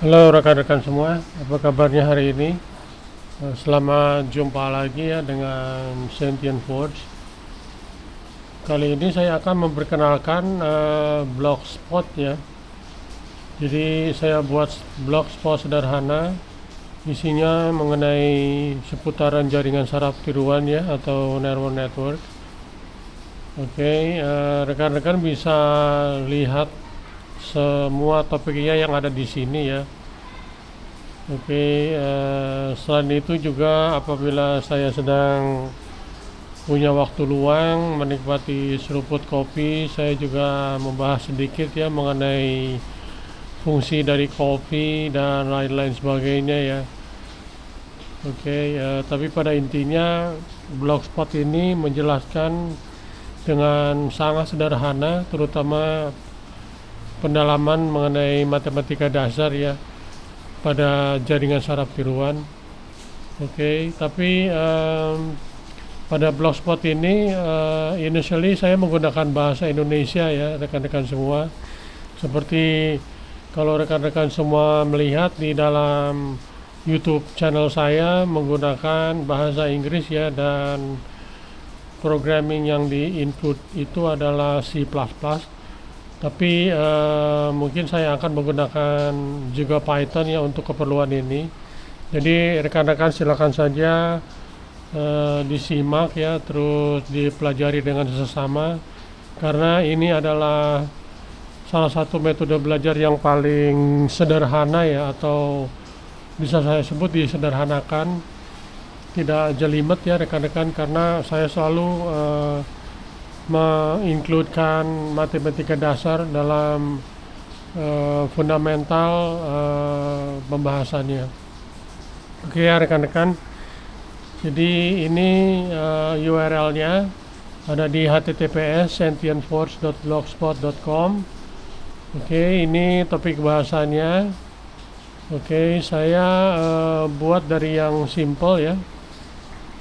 Halo rekan-rekan semua, apa kabarnya hari ini? Selamat jumpa lagi ya dengan Sentient Forge. Kali ini saya akan memperkenalkan blogspot ya. Jadi saya buat blogspot sederhana, isinya mengenai seputaran jaringan saraf tiruan ya atau neural network. Oke, rekan-rekan bisa lihat semua topiknya yang ada di sini ya. Oke, selain itu juga apabila saya sedang punya waktu luang menikmati seruput kopi, saya juga membahas sedikit ya mengenai fungsi dari kopi dan lain-lain sebagainya ya. Oke, tapi pada intinya blogspot ini menjelaskan dengan sangat sederhana, terutama pendalaman mengenai matematika dasar ya pada jaringan saraf tiruan. Oke, tapi pada blogspot ini initially saya menggunakan bahasa Indonesia ya rekan-rekan semua. Seperti kalau rekan-rekan semua melihat di dalam YouTube channel saya menggunakan bahasa Inggris ya, dan programming yang di-include itu adalah C++. Tapi mungkin saya akan menggunakan juga Python ya untuk keperluan ini. Jadi rekan-rekan silakan saja disimak ya, terus dipelajari dengan sesama, karena ini adalah salah satu metode belajar yang paling sederhana ya, atau bisa saya sebut disederhanakan, tidak jelimet ya rekan-rekan, karena saya selalu mengincludekan matematika dasar dalam fundamental pembahasannya. Oke ya rekan-rekan, jadi ini URL-nya ada di https://sentientforce.blogspot.com. Oke, ini topik bahasannya. Oke, saya buat dari yang simple ya.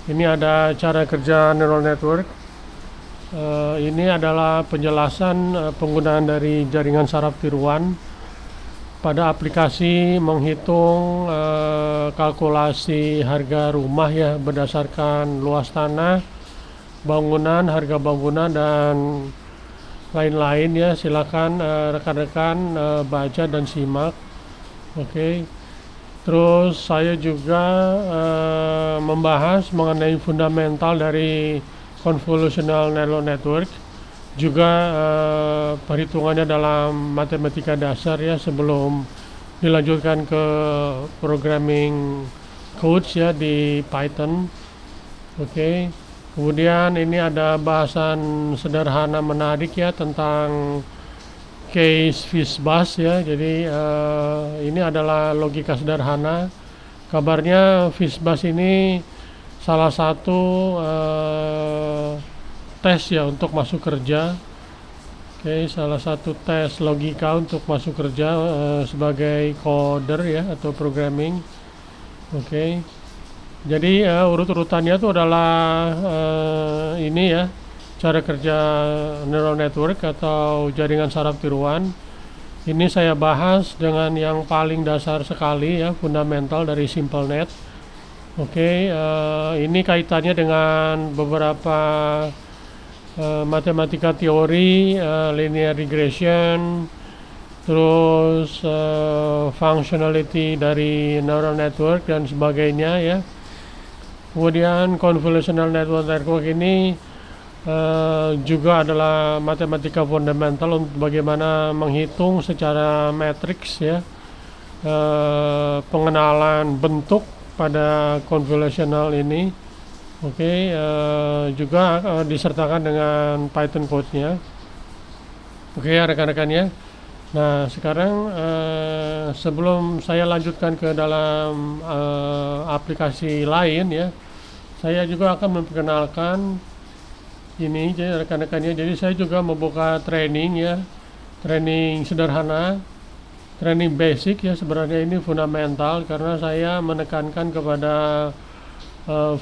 Ini ada cara kerja neural network. Ini adalah penjelasan penggunaan dari jaringan saraf tiruan pada aplikasi menghitung kalkulasi harga rumah ya berdasarkan luas tanah, bangunan, harga bangunan dan lain-lain ya. Silakan rekan-rekan baca dan simak. Oke. Terus saya juga membahas mengenai fundamental dari convolutional neural network, juga perhitungannya dalam matematika dasar ya, sebelum dilanjutkan ke programming codes ya di Python. Oke. Kemudian ini ada bahasan sederhana menarik ya tentang case Fishbus ya. Jadi ini adalah logika sederhana. Kabarnya Fishbus ini salah satu tes ya untuk masuk kerja. Oke, salah satu tes logika untuk masuk kerja sebagai coder ya atau programming. Oke. Jadi urut-urutannya itu adalah ini ya, cara kerja neural network atau jaringan saraf tiruan. Ini saya bahas dengan yang paling dasar sekali ya, fundamental dari SimpleNet. Oke, ini kaitannya dengan beberapa matematika teori, linear regression, terus functionality dari neural network dan sebagainya ya. Kemudian convolutional network ini juga adalah matematika fundamental untuk bagaimana menghitung secara matriks ya, pengenalan bentuk pada convolutional ini. Oke, juga disertakan dengan Python code-nya. Oke ya rekan-rekan ya. Nah sekarang sebelum saya lanjutkan ke dalam aplikasi lain ya, saya juga akan memperkenalkan ini jadi rekan-rekannya. Jadi saya juga membuka training ya, training sederhana, training basic ya. Sebenarnya ini fundamental karena saya menekankan kepada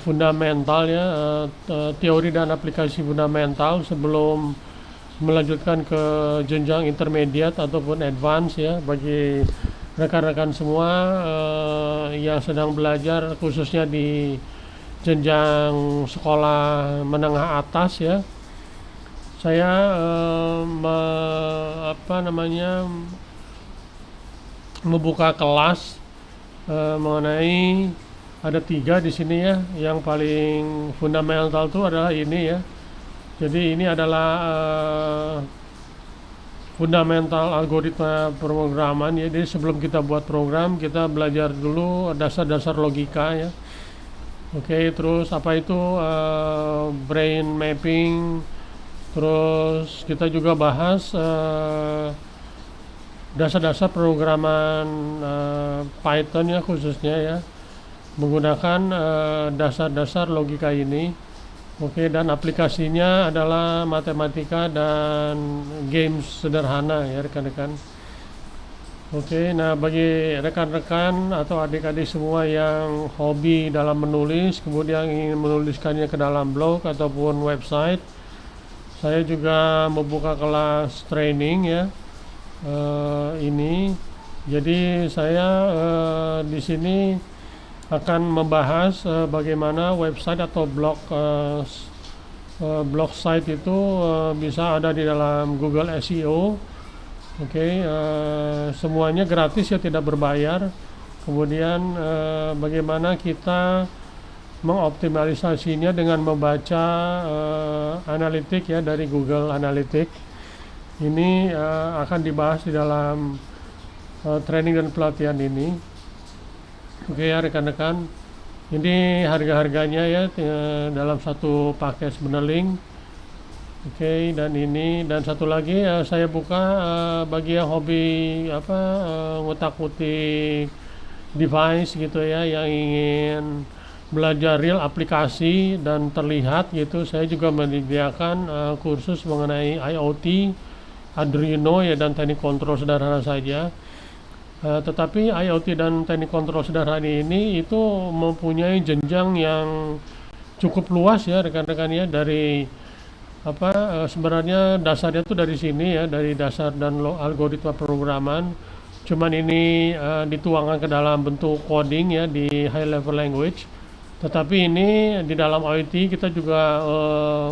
fundamental ya, teori dan aplikasi fundamental sebelum melanjutkan ke jenjang intermediate ataupun advance ya, bagi rekan-rekan semua yang sedang belajar khususnya di jenjang sekolah menengah atas ya. Saya membuka kelas mengenai ada 3 di sini ya. Yang paling fundamental itu adalah ini ya. Jadi ini adalah fundamental algoritma pemrograman ya. Jadi sebelum kita buat program, kita belajar dulu dasar-dasar logika ya. Oke, terus apa itu brain mapping. Terus kita juga bahas dasar-dasar pemrograman Python ya khususnya ya, menggunakan dasar-dasar logika ini. Oke, dan aplikasinya adalah matematika dan games sederhana ya rekan-rekan. Oke, nah bagi rekan-rekan atau adik-adik semua yang hobi dalam menulis, kemudian ingin menuliskannya ke dalam blog ataupun website, saya juga membuka kelas training ya. Ini, jadi saya di sini akan membahas bagaimana website atau blog site itu bisa ada di dalam Google SEO. Oke, semuanya gratis ya, tidak berbayar. Kemudian bagaimana kita mengoptimalisasinya dengan membaca analitik ya dari Google Analytics. Ini akan dibahas di dalam training dan pelatihan ini. Oke ya rekan-rekan, ini harga-harganya ya dalam satu paket Benerlink. Oke, dan ini dan satu lagi saya buka bagi yang hobi ngutak-ngutik device gitu ya, yang ingin belajar real aplikasi dan terlihat gitu. Saya juga menyediakan kursus mengenai IoT, Arduino ya, dan teknik kontrol sederhana saja. Tetapi IoT dan teknik kontrol sederhana ini itu mempunyai jenjang yang cukup luas ya rekan-rekan ya, dari sebenarnya dasarnya itu dari sini ya, dari dasar dan algoritma pemrograman. Cuman ini dituangkan ke dalam bentuk coding ya di high level language. Tetapi ini di dalam IoT kita juga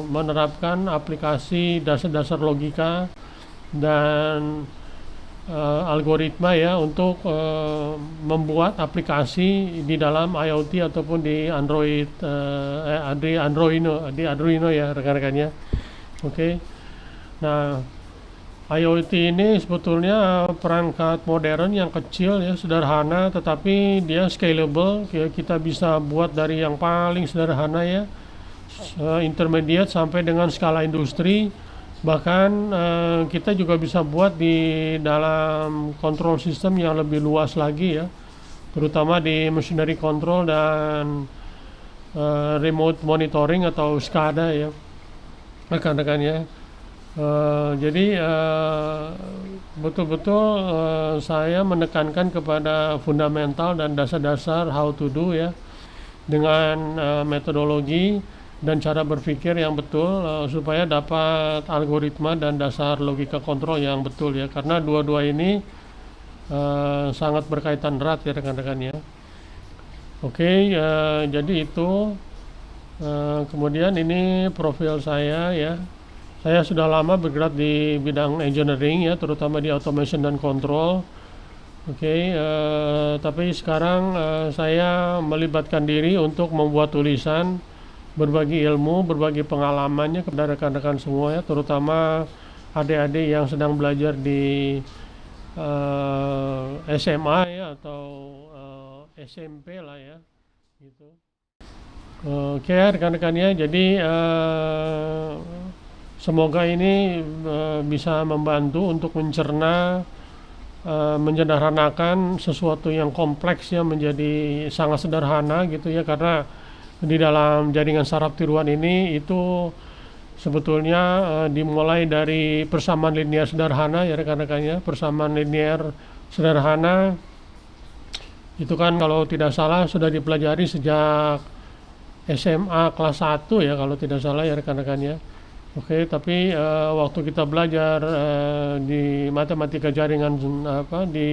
menerapkan aplikasi dasar-dasar logika dan algoritma ya untuk membuat aplikasi di dalam IoT ataupun di Android di Arduino ya rekan-rekannya. Oke. Nah, IoT ini sebetulnya perangkat modern yang kecil ya, sederhana, tetapi dia scalable ya. Kita bisa buat dari yang paling sederhana ya, intermediate sampai dengan skala industri. Bahkan kita juga bisa buat di dalam control system yang lebih luas lagi ya, terutama di machinery control dan remote monitoring atau SCADA ya rekan-rekan ya. Jadi betul-betul saya menekankan kepada fundamental dan dasar-dasar how to do ya, dengan metodologi dan cara berpikir yang betul supaya dapat algoritma dan dasar logika kontrol yang betul ya, karena dua-dua ini sangat berkaitan erat ya rekan-rekan ya. Oke, jadi itu kemudian ini profil saya ya. Saya sudah lama bergerak di bidang engineering ya, terutama di automation dan control. Oke, tapi sekarang saya melibatkan diri untuk membuat tulisan, berbagi ilmu, berbagi pengalamannya kepada rekan-rekan semua ya, terutama adik-adik yang sedang belajar di SMA ya, atau SMP lah ya gitu. Oke rekan-rekan ya, jadi semoga ini bisa membantu untuk mencerna, menyederhanakan sesuatu yang kompleks ya menjadi sangat sederhana gitu ya, karena di dalam jaringan saraf tiruan ini itu sebetulnya dimulai dari persamaan linear sederhana ya rekan-rekannya. Persamaan linear sederhana itu kan kalau tidak salah sudah dipelajari sejak SMA kelas 1 ya kalau tidak salah ya rekan-rekannya. Oke, tapi waktu kita belajar di matematika jaringan di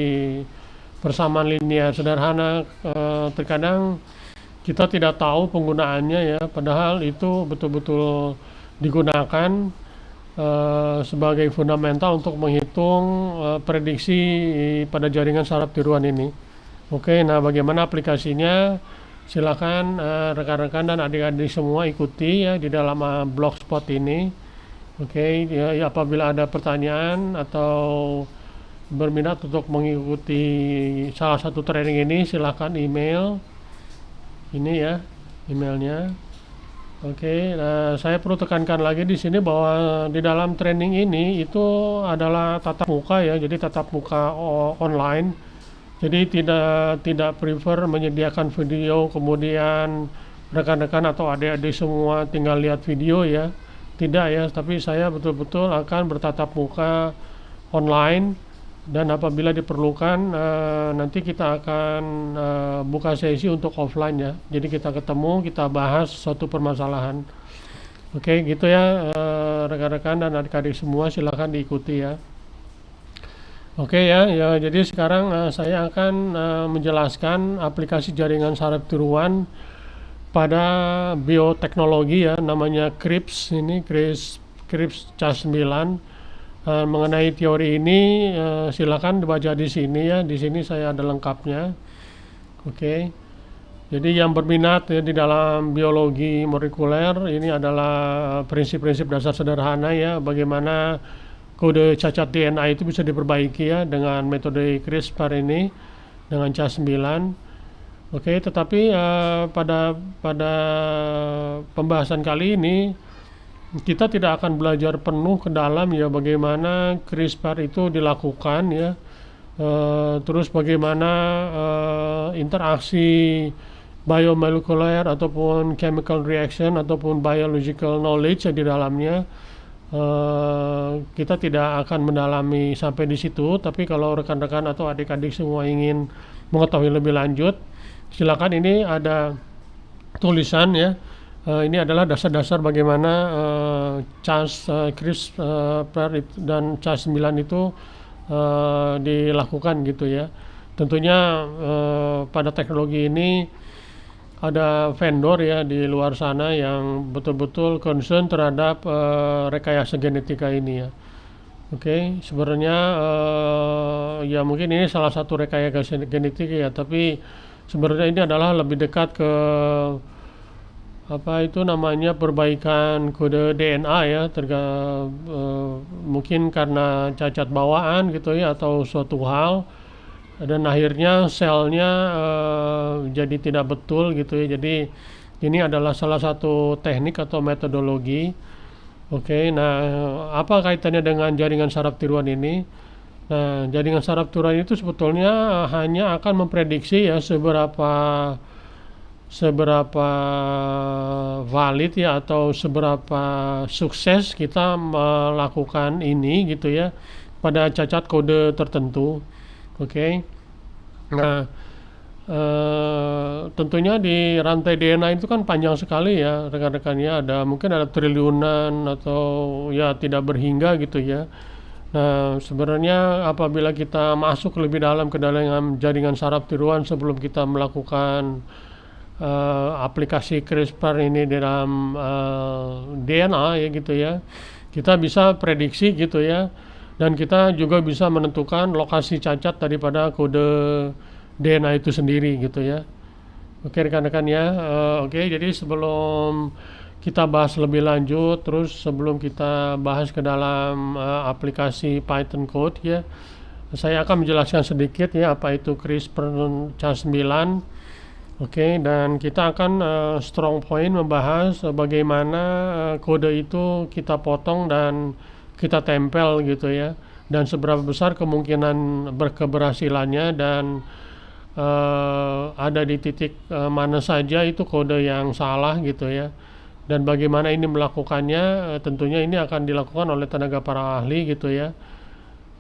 persamaan linear sederhana. Terkadang kita tidak tahu penggunaannya ya, padahal itu betul-betul digunakan sebagai fundamental untuk menghitung prediksi pada jaringan saraf tiruan ini. Oke, nah bagaimana aplikasinya? Silakan rekan-rekan dan adik-adik semua ikuti ya di dalam blogspot ini. Oke, ya, apabila ada pertanyaan atau berminat untuk mengikuti salah satu training ini, silakan email ini ya, emailnya. Oke, nah saya perlu tekankan lagi di sini bahwa di dalam training ini itu adalah tatap muka ya, jadi tatap muka online. Jadi tidak prefer menyediakan video kemudian rekan-rekan atau adik-adik semua tinggal lihat video ya. Tidak ya, tapi saya betul-betul akan bertatap muka online, dan apabila diperlukan nanti kita akan buka sesi untuk offline ya. Jadi kita ketemu, kita bahas suatu permasalahan. Oke, gitu ya rekan-rekan dan adik-adik semua, silakan diikuti ya. Oke ya, jadi sekarang saya akan menjelaskan aplikasi jaringan saraf tiruan pada bioteknologi ya, namanya CRISPR ini, CRISPR Cas9. Mengenai teori ini silakan dibaca di sini ya, di sini saya ada lengkapnya. Oke. Jadi yang berminat ya di dalam biologi molekuler, ini adalah prinsip-prinsip dasar sederhana ya, bagaimana kode cacat DNA itu bisa diperbaiki ya dengan metode CRISPR ini dengan Cas9. Oke, tetapi pada pembahasan kali ini kita tidak akan belajar penuh ke dalam ya bagaimana CRISPR itu dilakukan ya, terus bagaimana interaksi biomolekuler ataupun chemical reaction ataupun biological knowledge di dalamnya. Kita tidak akan mendalami sampai di situ, tapi kalau rekan-rekan atau adik-adik semua ingin mengetahui lebih lanjut, silakan, ini ada tulisan ya. Ini adalah dasar-dasar bagaimana CRISPR dan Cas9 itu dilakukan gitu ya. Tentunya pada teknologi ini ada vendor ya di luar sana yang betul-betul concern terhadap rekayasa genetika ini ya. Oke, sebenarnya ya mungkin ini salah satu rekayasa genetik ya, tapi sebenarnya ini adalah lebih dekat ke apa itu namanya perbaikan kode DNA ya, mungkin karena cacat bawaan gitu ya atau suatu hal, dan akhirnya selnya jadi tidak betul gitu ya. Jadi ini adalah salah satu teknik atau metodologi. Oke, nah apa kaitannya dengan jaringan saraf tiruan ini? Nah, jaringan saraf tiruan itu sebetulnya hanya akan memprediksi ya seberapa valid ya atau seberapa sukses kita melakukan ini gitu ya pada cacat kode tertentu. Oke. Nah, tentunya di rantai DNA itu kan panjang sekali ya rekan-rekannya, mungkin ada triliunan atau ya tidak berhingga gitu ya. Nah, sebenarnya apabila kita masuk lebih dalam ke dalam jaringan saraf tiruan sebelum kita melakukan aplikasi CRISPR ini dalam DNA ya gitu ya, kita bisa prediksi gitu ya, dan kita juga bisa menentukan lokasi cacat daripada kode DNA itu sendiri gitu ya. Oke rekan-rekan ya, oke, jadi sebelum kita bahas lebih lanjut, terus sebelum kita bahas ke dalam aplikasi Python code ya, saya akan menjelaskan sedikit ya apa itu CRISPR Cas9. Oke, dan kita akan strong point membahas bagaimana kode itu kita potong dan kita tempel gitu ya, dan seberapa besar kemungkinan berkeberhasilannya, dan ada di titik mana saja itu kode yang salah gitu ya, dan bagaimana ini melakukannya. Tentunya ini akan dilakukan oleh tenaga para ahli gitu ya.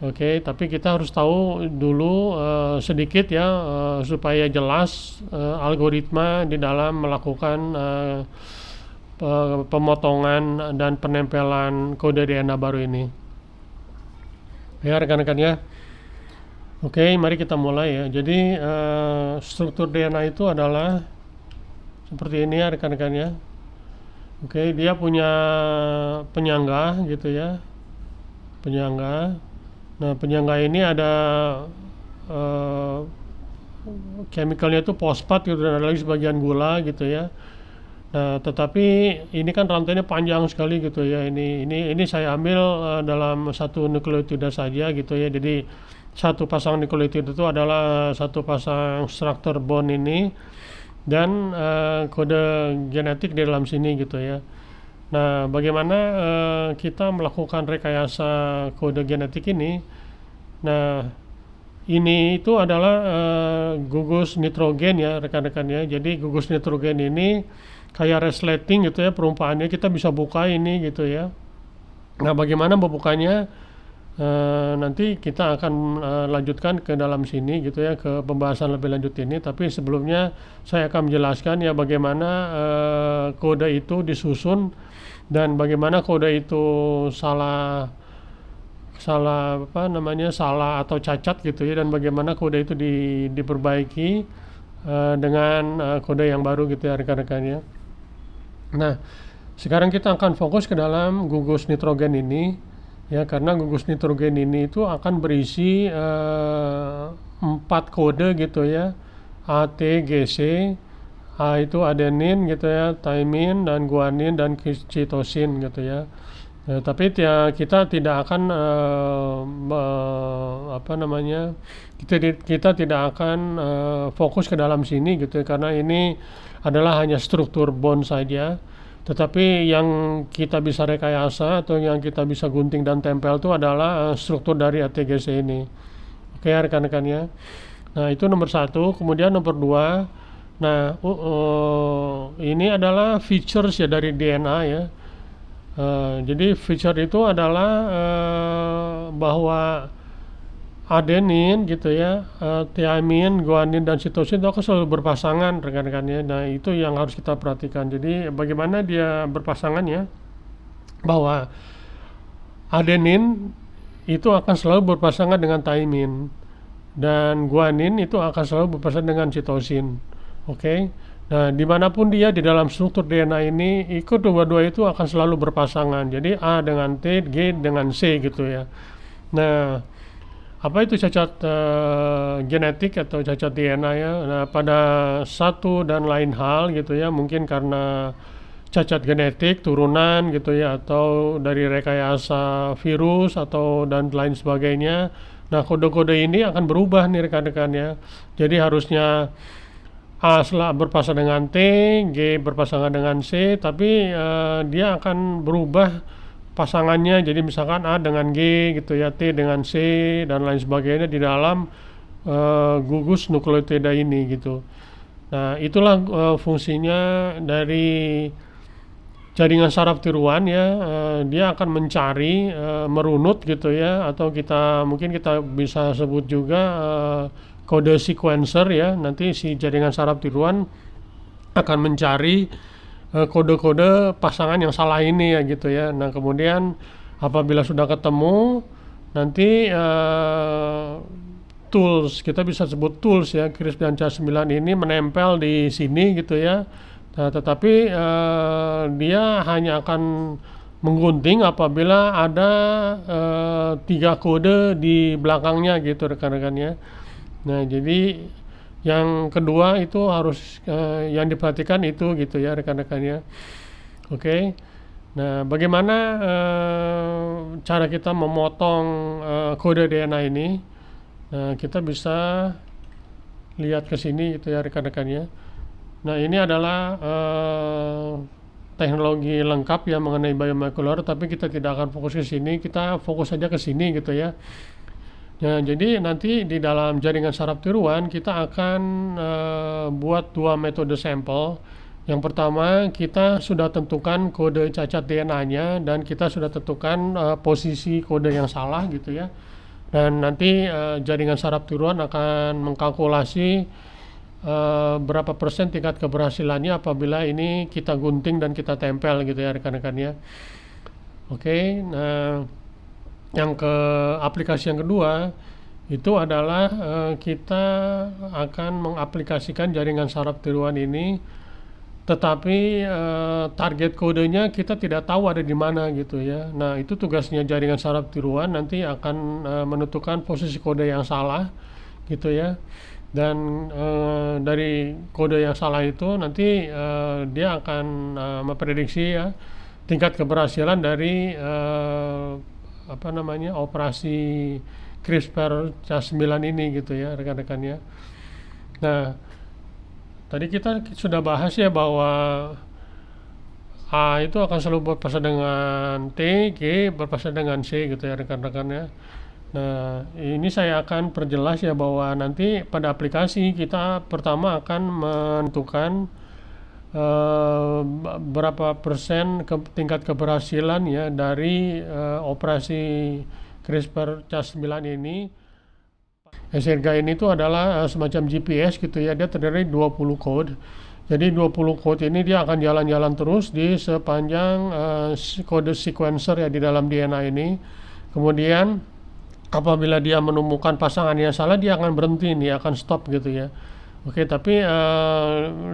Oke, tapi kita harus tahu dulu sedikit ya supaya jelas algoritma di dalam melakukan pemotongan dan penempelan kode DNA baru ini. Ya rekan-rekan ya. Oke, mari kita mulai ya. Jadi struktur DNA itu adalah seperti ini ya rekan-rekan ya. Oke, dia punya penyangga gitu ya, penyangga. Nah, penyangga ini ada eh, chemicalnya itu fosfat gitu dan ada lagi sebagian gula gitu ya. Nah, tetapi ini kan rantainya panjang sekali gitu ya. Ini saya ambil dalam satu nukleotida saja gitu ya. Jadi satu pasang nukleotida itu adalah satu pasang struktur bond ini dan kode genetik di dalam sini gitu ya. Nah, bagaimana kita melakukan rekayasa kode genetik ini? Nah, ini itu adalah gugus nitrogen ya rekan-rekan ya. Jadi gugus nitrogen ini kayak resleting gitu ya perumpamannya, kita bisa buka ini gitu ya. Nah, bagaimana membukanya? Nanti kita akan lanjutkan ke dalam sini gitu ya, ke pembahasan lebih lanjut ini. Tapi sebelumnya saya akan menjelaskan ya bagaimana kode itu disusun dan bagaimana kode itu salah salah apa namanya salah atau cacat gitu ya, dan bagaimana kode itu diperbaiki dengan kode yang baru gitu ya rekan-rekannya. Nah, sekarang kita akan fokus ke dalam gugus nitrogen ini ya, karena gugus nitrogen ini itu akan berisi 4 kode gitu ya. A, T, G, C. A itu adenin gitu ya, thymine dan guanin dan cytosine gitu ya. Tapi kita tidak akan apa namanya kita tidak akan fokus ke dalam sini gitu ya, karena ini adalah hanya struktur bond saja. Tetapi yang kita bisa rekayasa atau yang kita bisa gunting dan tempel itu adalah struktur dari ATGC ini. Oke rekan-rekan ya. Nah itu nomor satu. Kemudian nomor dua. Nah ini adalah features ya dari DNA ya. Jadi feature itu adalah bahwa adenin gitu ya, thymine, guanin dan cytosine itu akan selalu berpasangan rekan-rekannya. Nah itu yang harus kita perhatikan. Jadi bagaimana dia berpasangannya, bahwa adenin itu akan selalu berpasangan dengan thymine dan guanin itu akan selalu berpasangan dengan cytosine. Oke. Nah, dimanapun dia di dalam struktur DNA ini, ikut dua-dua itu akan selalu berpasangan. Jadi A dengan T, G dengan C gitu ya. Nah, apa itu cacat genetik atau cacat DNA ya? Nah, pada satu dan lain hal gitu ya, mungkin karena cacat genetik turunan gitu ya, atau dari rekayasa virus atau dan lain sebagainya. Nah, kode-kode ini akan berubah nih rekan-rekan ya. Jadi harusnya A berpasangan dengan T, G berpasangan dengan C, tapi dia akan berubah pasangannya. Jadi misalkan A dengan G gitu ya, T dengan C dan lain sebagainya di dalam gugus nukleotida ini gitu. Nah, itulah fungsinya dari jaringan saraf tiruan ya. Dia akan mencari merunut gitu ya, atau mungkin kita bisa sebut juga kode sequencer ya. Nanti si jaringan saraf tiruan akan mencari kode-kode pasangan yang salah ini ya gitu ya. Nah kemudian apabila sudah ketemu, nanti tools, kita bisa sebut tools ya, CRISPR dan Cas9 ini menempel di sini gitu ya. Nah, tetapi dia hanya akan menggunting apabila ada 3 kode di belakangnya gitu rekan-rekannya. Nah jadi yang kedua itu harus yang diperhatikan itu gitu ya rekan-rekannya. Oke. Nah bagaimana cara kita memotong kode DNA ini? Nah kita bisa lihat ke sini gitu ya rekan-rekannya. Nah ini adalah teknologi lengkap ya mengenai biomolekular, tapi kita tidak akan fokus ke sini, kita fokus saja ke sini gitu ya. Nah, jadi nanti di dalam jaringan saraf tiruan kita akan buat 2 metode sampel. Yang pertama kita sudah tentukan kode cacat DNA-nya dan kita sudah tentukan posisi kode yang salah gitu ya. Dan nanti jaringan saraf tiruan akan mengkalkulasi berapa persen tingkat keberhasilannya apabila ini kita gunting dan kita tempel gitu ya rekan-rekannya. Oke, nah yang aplikasi yang kedua itu adalah kita akan mengaplikasikan jaringan saraf tiruan ini, tetapi target kodenya kita tidak tahu ada di mana gitu ya. Nah, itu tugasnya jaringan saraf tiruan nanti akan menentukan posisi kode yang salah gitu ya. Dan dari kode yang salah itu nanti dia akan memprediksi ya tingkat keberhasilan dari operasi CRISPR-Cas9 ini gitu ya rekan-rekannya. Nah, tadi kita sudah bahas ya bahwa A itu akan selalu berpasangan dengan T, G berpasangan dengan C gitu ya rekan-rekannya. Nah, ini saya akan perjelas ya bahwa nanti pada aplikasi kita pertama akan menentukan berapa persen tingkat keberhasilan ya dari operasi CRISPR-Cas9 ini. Sehingga ini tuh adalah semacam GPS gitu ya, dia terdiri 20 code. Jadi 20 code ini dia akan jalan-jalan terus di sepanjang kode sequencer ya di dalam DNA ini. Kemudian apabila dia menemukan pasangan yang salah, dia akan berhenti nih, akan stop gitu ya. Oke, tapi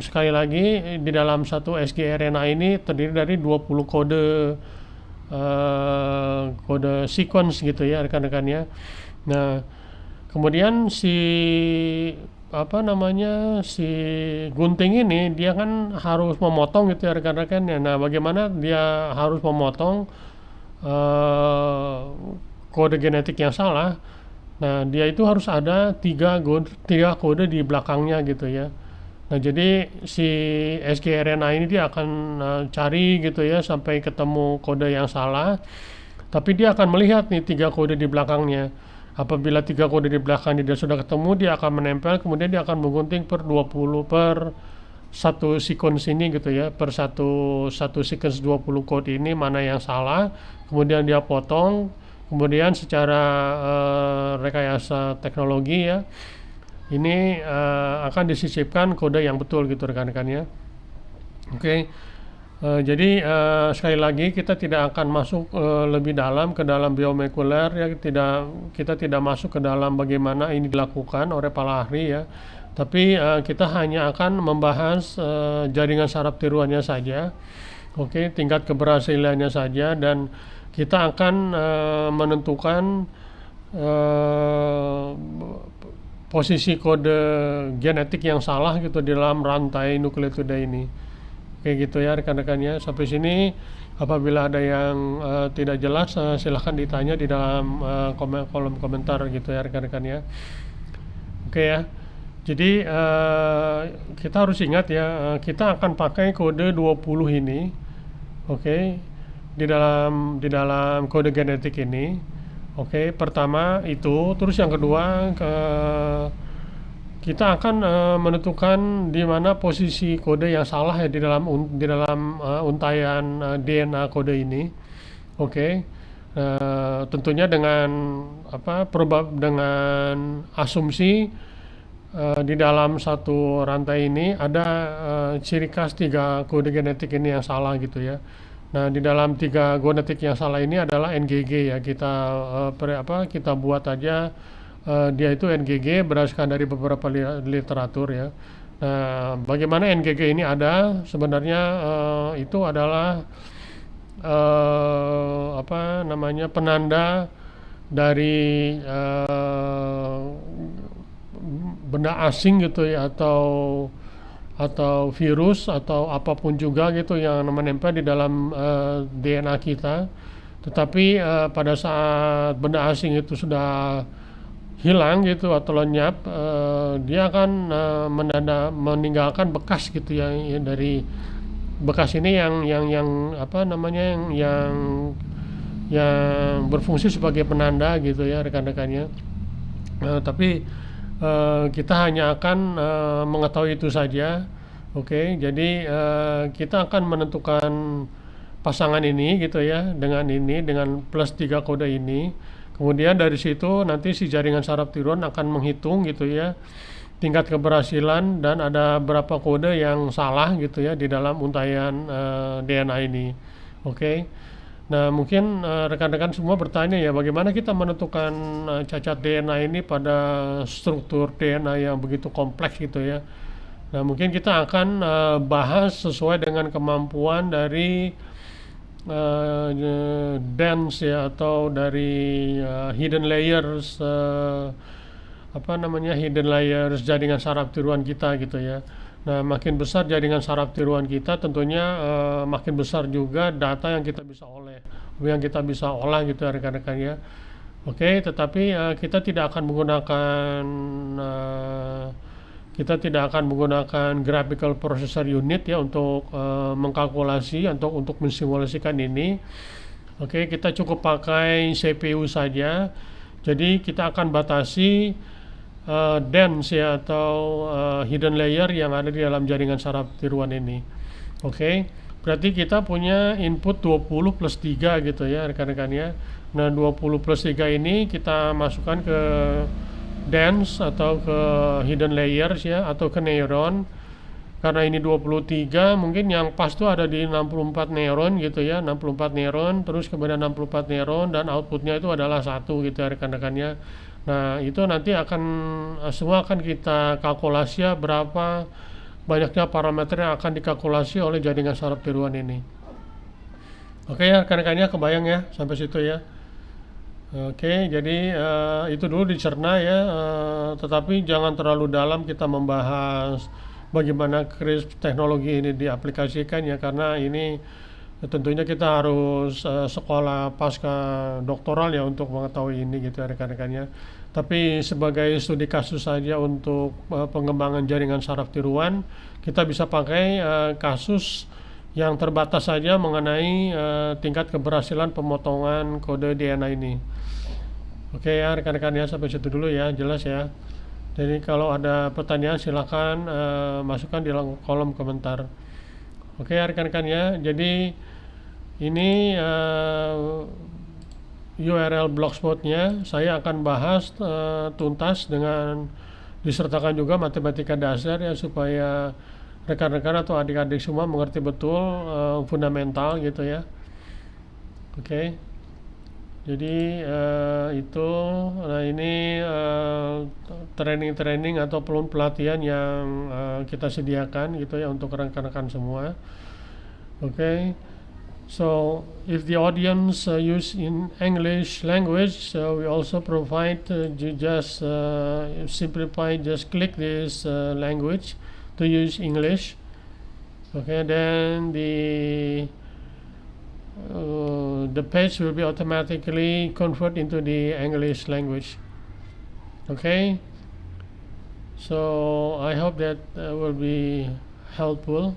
sekali lagi di dalam satu sgRNA ini terdiri dari 20 kode kode sequence gitu ya rekan-rekannya. Nah, kemudian si gunting ini dia kan harus memotong gitu ya rekan-rekannya. Nah, bagaimana dia harus memotong kode genetik yang salah? Nah, dia itu harus ada tiga kode di belakangnya gitu ya. Nah, jadi si sgRNA ini dia akan cari gitu ya sampai ketemu kode yang salah. Tapi dia akan melihat nih tiga kode di belakangnya. Apabila tiga kode di belakangnya dia sudah ketemu, dia akan menempel, kemudian dia akan menggunting per 20 per satu sequence ini gitu ya, per satu sequence 20 code ini mana yang salah, kemudian dia potong, kemudian secara rekayasa teknologi ya, ini akan disisipkan kode yang betul gitu rekan-rekannya. Oke. Jadi sekali lagi kita tidak akan masuk lebih dalam ke dalam biomolekuler ya, kita tidak masuk ke dalam bagaimana ini dilakukan oleh para ahli ya, tapi kita hanya akan membahas jaringan saraf tiruannya saja, oke, tingkat keberhasilannya saja, dan kita akan menentukan posisi kode genetik yang salah gitu di dalam rantai nukleotida ini. Kayak gitu ya rekan-rekannya. Sampai sini apabila ada yang tidak jelas silahkan ditanya di dalam kolom komentar gitu ya rekan-rekannya. Oke ya. Jadi kita harus ingat ya, kita akan pakai kode 20 ini. Oke. Di dalam kode genetik ini. Oke, pertama itu, terus yang kedua kita akan menentukan di mana posisi kode yang salah ya di dalam untayan DNA kode ini. Oke. Tentunya dengan dengan asumsi di dalam satu rantai ini ada ciri khas 3 kode genetik ini yang salah gitu ya. Nah, di dalam 3 genetik yang salah ini adalah NGG ya. Kita buat aja dia itu NGG berdasarkan dari beberapa literatur ya. Nah, bagaimana NGG ini ada? Sebenarnya itu adalah penanda dari benda asing gitu ya, atau virus atau apapun juga gitu yang menempel di dalam DNA kita. Tetapi pada saat benda asing itu sudah hilang gitu atau lenyap, dia akan meninggalkan bekas gitu ya, dari bekas ini yang berfungsi sebagai penanda gitu ya rekan-rekannya. Tapi kita hanya akan mengetahui itu saja. Oke, jadi kita akan menentukan pasangan ini gitu ya, dengan plus 3 kode ini. Kemudian dari situ nanti si jaringan saraf tiruan akan menghitung gitu ya tingkat keberhasilan dan ada berapa kode yang salah gitu ya di dalam untayan DNA ini. Oke. Nah, mungkin rekan-rekan semua bertanya ya, bagaimana kita menentukan cacat DNA ini pada struktur DNA yang begitu kompleks gitu ya. Nah, mungkin kita akan bahas sesuai dengan kemampuan dari dance ya, atau dari hidden layers, apa namanya, hidden layers jaringan saraf tiruan kita gitu ya. Nah, makin besar jaringan saraf tiruan kita, tentunya makin besar juga data yang kita bisa olah gitu ya rekan-rekan ya. Oke, tetapi kita tidak akan menggunakan eh, graphical processor unit ya untuk mengkalkulasi, untuk mensimulasikan ini. Oke, kita cukup pakai CPU saja. Jadi kita akan batasi dense ya, atau hidden layer yang ada di dalam jaringan saraf tiruan ini. Oke, berarti kita punya input 20 plus 3 gitu ya rekan-rekan ya. Nah, 20 plus 3 ini kita masukkan ke dense atau ke hidden layers ya, atau ke neuron. Karena ini 23, mungkin yang pas tuh ada di 64 neuron gitu ya, 64 neuron, terus kemudian 64 neuron, dan outputnya itu adalah satu gitu ya rekan-rekannya. Nah, itu nanti akan semua akan kita kalkulasi ya, berapa banyaknya parameter yang akan dikalkulasi oleh jaringan saraf tiruan ini. Oke ya rekan-rekannya, kebayang ya sampai situ ya. Oke, jadi itu dulu dicerna ya, tetapi jangan terlalu dalam kita membahas bagaimana CRISP teknologi ini diaplikasikan ya, karena ini tentunya kita harus sekolah pasca doktoral ya untuk mengetahui ini gitu ya rekan-rekannya. Tapi sebagai studi kasus saja untuk pengembangan jaringan saraf tiruan, kita bisa pakai kasus yang terbatas saja mengenai tingkat keberhasilan pemotongan kode DNA ini. Oke ya rekan-rekan ya, sampai situ dulu ya, jelas ya. Jadi kalau ada pertanyaan silakan masukkan di kolom komentar. Oke ya rekan-rekan ya, jadi ini URL blogspotnya saya akan bahas tuntas dengan disertakan juga matematika dasar ya, supaya rekan-rekan atau adik-adik semua mengerti betul fundamental gitu ya. Oke. Jadi itu, nah ini training-training atau pelatihan yang kita sediakan gitu ya untuk rekan-rekan semua. Okay, so if the audience use in English language, we also provide just simplify, just click this language to use English. Okay, then the page will be automatically converted into the English language. Okay, so I hope that will be helpful.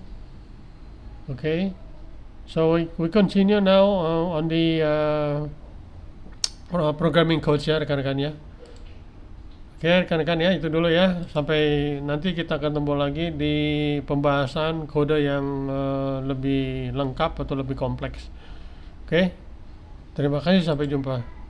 Okay, so we continue now on the programming coach ya rekan-rekan ya. Oke rekan-rekan ya, itu dulu ya, sampai nanti kita ketemu lagi di pembahasan kode yang lebih lengkap atau lebih kompleks. Oke, terima kasih, sampai jumpa.